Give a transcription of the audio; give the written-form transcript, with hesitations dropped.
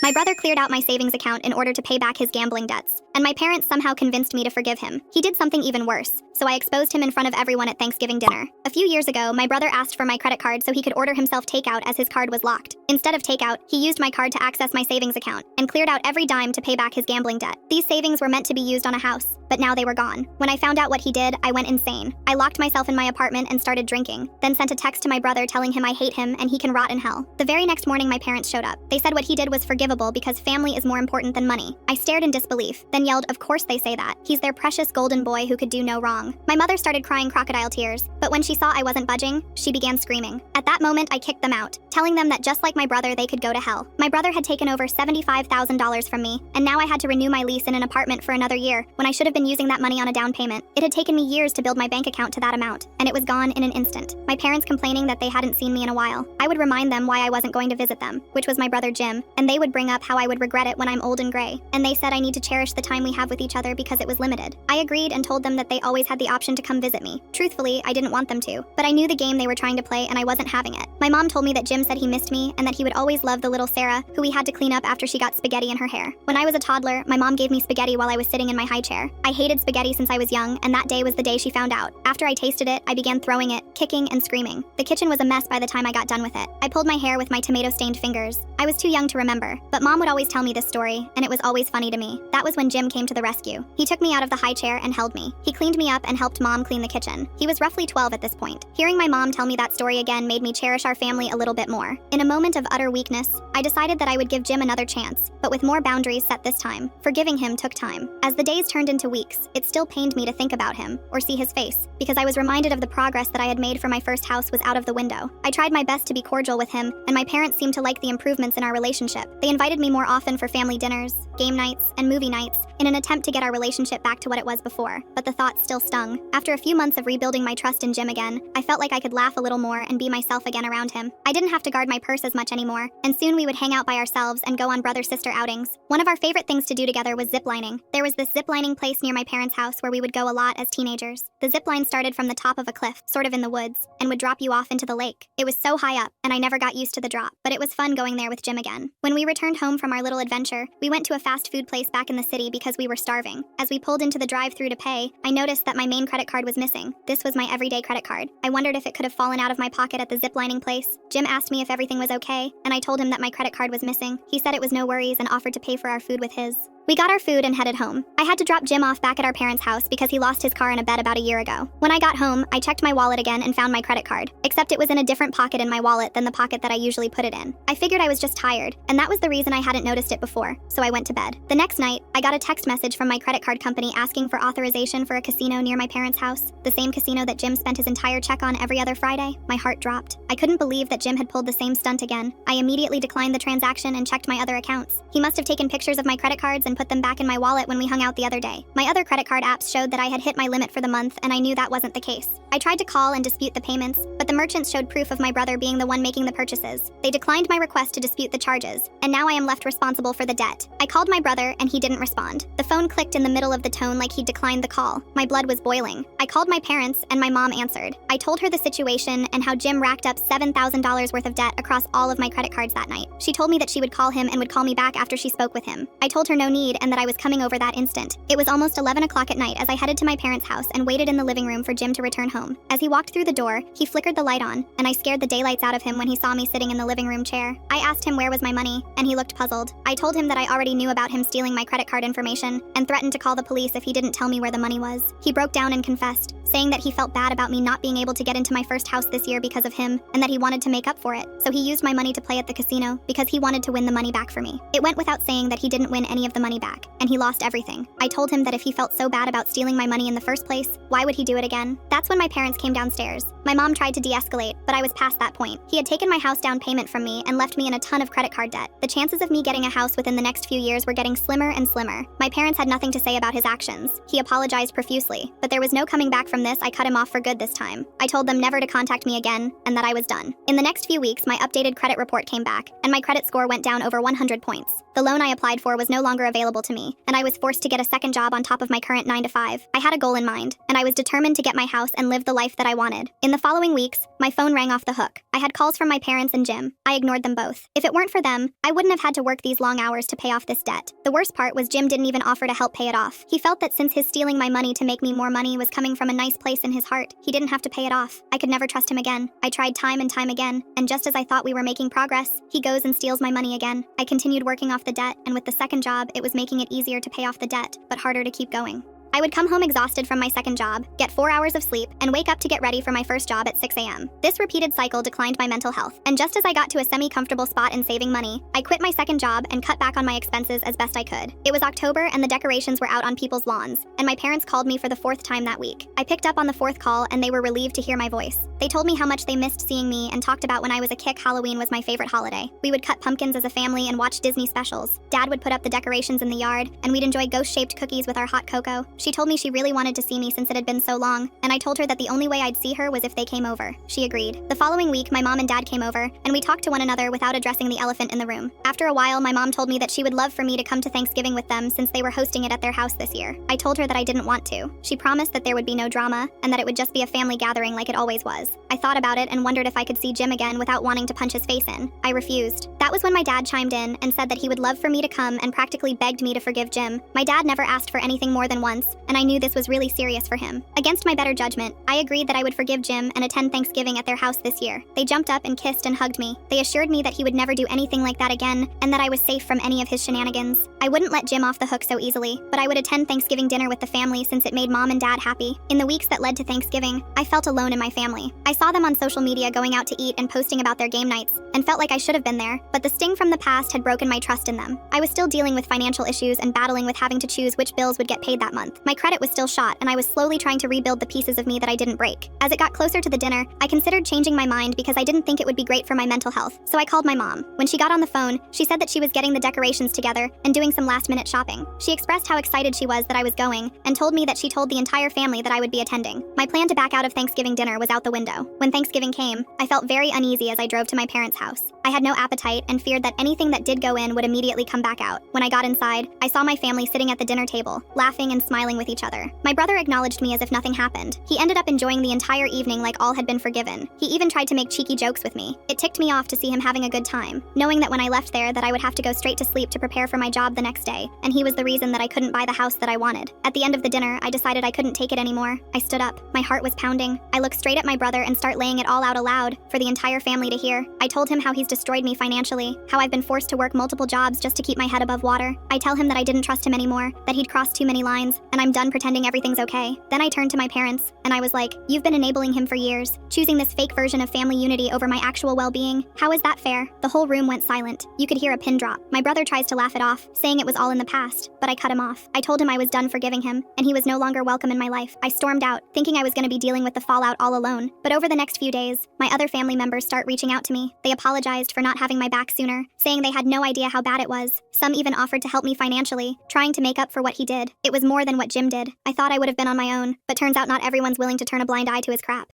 My brother cleared out my savings account in order to pay back his gambling debts, and my parents somehow convinced me to forgive him. He did something even worse, so I exposed him in front of everyone at Thanksgiving dinner. A few years ago, my brother asked for my credit card so he could order himself takeout as his card was locked. Instead of takeout, he used my card to access my savings account and cleared out every dime to pay back his gambling debt. These savings were meant to be used on a house, but now they were gone. When I found out what he did, I went insane. I locked myself in my apartment and started drinking, then sent a text to my brother telling him I hate him and he can rot in hell. The very next morning, my parents showed up. They said what he did was forgivable because family is more important than money. I stared in disbelief, then yelled, "Of course they say that. He's their precious golden boy who could do no wrong." My mother started crying crocodile tears, but when she saw I wasn't budging, she began screaming. At that moment, I kicked them out, telling them that just like my brother, they could go to hell. My brother had taken over $75,000 from me, and now I had to renew my lease in an apartment for another year when I should have been using that money on a down payment. It had taken me years to build my bank account to that amount, and it was gone in an instant. My parents complaining that they hadn't seen me in a while. I would remind them why I wasn't going to visit them, which was my brother Jim, and they would bring up how I would regret it when I'm old and gray. And they said I need to cherish the time we have with each other because it was limited. I agreed and told them that they always had the option to come visit me. Truthfully, I didn't want them to, but I knew the game they were trying to play and I wasn't having it. My mom told me that Jim said he missed me and that he would always love the little Sarah, who we had to clean up after she got spaghetti in her hair. When I was a toddler, my mom gave me spaghetti while I was sitting in my high chair. I hated spaghetti since I was young, and that day was the day she found out. After I tasted it, I began throwing it, kicking and screaming. The kitchen was a mess by the time I got done with it. I pulled my hair with my tomato-stained fingers. I was too young to remember, but mom would always tell me this story, and it was always funny to me. That was when Jim came to the rescue. He took me out of the high chair and held me. He cleaned me up and helped mom clean the kitchen. He was roughly 12 at this point. Hearing my mom tell me that story again made me cherish our family a little bit more. In a moment of utter weakness, I decided that I would give Jim another chance, but with more boundaries set this time. Forgiving him took time. As the days turned into weeks, it still pained me to think about him or see his face, because I was reminded of the progress that I had made for my first house was out of the window. I tried my best to be cordial with him, and my parents seemed to like the improvements in our relationship. They invited me more often for family dinners, game nights, and movie nights in an attempt to get our relationship back to what it was before, but the thought still stung. After a few months of rebuilding my trust in Jim again, I felt like I could laugh a little more and be myself again around him. I didn't have to guard my purse as much anymore, and soon we would hang out by ourselves and go on brother-sister outings. One of our favorite things to do together was ziplining. There was this ziplining place near my parents' house where we would go a lot as teenagers. The zipline started from the top of a cliff, sort of in the woods, and would drop you off into the lake. It was so high up, and I never got used to the drop, but it was fun going there with Jim again. When we returned home from our little adventure, we went to a fast food place back in the city because we were starving. As we pulled into the drive-thru to pay, I noticed that my main credit card was missing. This was my everyday credit card. I wondered if it could have fallen out of my pocket at the ziplining place. Jim asked me if everything was okay, and I told him that my credit card was missing. He said it was no worries and offered to pay for our food with his. We got our food and headed home. I had to drop Jim off back at our parents' house because he lost his car in a bed about a year ago. When I got home, I checked my wallet again and found my credit card, except it was in a different pocket in my wallet than the pocket that I usually put it in. I figured I was just tired, and that was the reason I hadn't noticed it before, so I went to bed. The next night, I got a text message from my credit card company asking for authorization for a casino near my parents' house, the same casino that Jim spent his entire check on every other Friday. My heart dropped. I couldn't believe that Jim had pulled the same stunt again. I immediately declined the transaction and checked my other accounts. He must have taken pictures of my credit cards and put them back in my wallet when we hung out the other day. My other credit card apps showed that I had hit my limit for the month, and I knew that wasn't the case. I tried to call and dispute the payments, but the merchants showed proof of my brother being the one making the purchases. They declined my request to dispute the charges, and now I am left responsible for the debt. I called my brother, and he didn't respond. The phone clicked in the middle of the tone like he declined the call. My blood was boiling. I called my parents, and my mom answered. I told her the situation and how Jim racked up $7,000 worth of debt across all of my credit cards that night. She told me that she would call him and would call me back after she spoke with him. I told her no need and that I was coming over that instant. It was almost 11 o'clock at night as I headed to my parents' house and waited in the living room for Jim to return home. As he walked through the door, he flickered the light on, and I scared the daylights out of him when he saw me sitting in the living room chair. I asked him where was my money, and he looked puzzled. I told him that I already knew about him stealing my credit card information and threatened to call the police if he didn't tell me where the money was. He broke down and confessed, saying that he felt bad about me not being able to get into my first house this year because of him, and that he wanted to make up for it. So he used my money to play at the casino because he wanted to win the money back for me. It went without saying that he didn't win any of the money back, and he lost everything. I told him that if he felt so bad about stealing my money in the first place, why would he do it again? That's when my parents came downstairs. My mom tried to de-escalate, but I was past that point. He had taken my house down payment from me and left me in a ton of credit card debt. The chances of me getting a house within the next few years were getting slimmer and slimmer. My parents had nothing to say about his actions. He apologized profusely, but there was no coming back from from this, I cut him off for good this time. I told them never to contact me again, and that I was done. In the next few weeks, my updated credit report came back, and my credit score went down over 100 points. The loan I applied for was no longer available to me, and I was forced to get a second job on top of my current 9-to-5. I had a goal in mind, and I was determined to get my house and live the life that I wanted. In the following weeks, my phone rang off the hook. I had calls from my parents and Jim. I ignored them both. If it weren't for them, I wouldn't have had to work these long hours to pay off this debt. The worst part was Jim didn't even offer to help pay it off. He felt that since his stealing my money to make me more money was coming from a nice place in his heart, he didn't have to pay it off. I could never trust him again. I tried time and time again, and just as I thought we were making progress, he goes and steals my money again. I continued working off the debt, and with the second job, it was making it easier to pay off the debt, but harder to keep going. I would come home exhausted from my second job, get 4 hours of sleep, and wake up to get ready for my first job at 6 a.m. This repeated cycle declined my mental health, and just as I got to a semi-comfortable spot in saving money, I quit my second job and cut back on my expenses as best I could. It was October and the decorations were out on people's lawns, and my parents called me for the 4th time that week. I picked up on the 4th call and they were relieved to hear my voice. They told me how much they missed seeing me and talked about when I was a kid Halloween was my favorite holiday. We would cut pumpkins as a family and watch Disney specials. Dad would put up the decorations in the yard, and we'd enjoy ghost-shaped cookies with our hot cocoa. She told me she really wanted to see me since it had been so long, and I told her that the only way I'd see her was if they came over. She agreed. The following week, my mom and dad came over, and we talked to one another without addressing the elephant in the room. After a while, my mom told me that she would love for me to come to Thanksgiving with them since they were hosting it at their house this year. I told her that I didn't want to. She promised that there would be no drama, and that it would just be a family gathering like it always was. I thought about it and wondered if I could see Jim again without wanting to punch his face in. I refused. That was when my dad chimed in and said that he would love for me to come and practically begged me to forgive Jim. My dad never asked for anything more than once, and I knew this was really serious for him. Against my better judgment, I agreed that I would forgive Jim and attend Thanksgiving at their house this year. They jumped up and kissed and hugged me. They assured me that he would never do anything like that again, and that I was safe from any of his shenanigans. I wouldn't let Jim off the hook so easily, but I would attend Thanksgiving dinner with the family since it made mom and dad happy. In the weeks that led to Thanksgiving, I felt alone in my family. I saw them on social media going out to eat and posting about their game nights, and felt like I should have been there, but the sting from the past had broken my trust in them. I was still dealing with financial issues and battling with having to choose which bills would get paid that month. My credit was still shot, and I was slowly trying to rebuild the pieces of me that I didn't break. As it got closer to the dinner, I considered changing my mind because I didn't think it would be great for my mental health, so I called my mom. When she got on the phone, she said that she was getting the decorations together and doing some last-minute shopping. She expressed how excited she was that I was going, and told me that she told the entire family that I would be attending. My plan to back out of Thanksgiving dinner was out the window. When Thanksgiving came, I felt very uneasy as I drove to my parents' house. I had no appetite and feared that anything that did go in would immediately come back out. When I got inside, I saw my family sitting at the dinner table, laughing and smiling with each other. My brother acknowledged me as if nothing happened. He ended up enjoying the entire evening like all had been forgiven. He even tried to make cheeky jokes with me. It ticked me off to see him having a good time, knowing that when I left there that I would have to go straight to sleep to prepare for my job the next day, and he was the reason that I couldn't buy the house that I wanted. At the end of the dinner, I decided I couldn't take it anymore. I stood up. My heart was pounding. I looked straight at my brother and start laying it all out aloud for the entire family to hear. I told him how he's destroyed me financially, how I've been forced to work multiple jobs just to keep my head above water. I tell him that I didn't trust him anymore, that he'd crossed too many lines, and I'm done pretending everything's okay. Then I turned to my parents, and I was like, "You've been enabling him for years, choosing this fake version of family unity over my actual well-being. How is that fair?" The whole room went silent. You could hear a pin drop. My brother tries to laugh it off, saying it was all in the past, but I cut him off. I told him I was done forgiving him, and he was no longer welcome in my life. I stormed out, thinking I was going to be dealing with the fallout all alone. But over the next few days, my other family members start reaching out to me. They apologized for not having my back sooner, saying they had no idea how bad it was. Some even offered to help me financially, trying to make up for what he did. It was more than what Jim did. I thought I would have been on my own, but turns out not everyone's willing to turn a blind eye to his crap.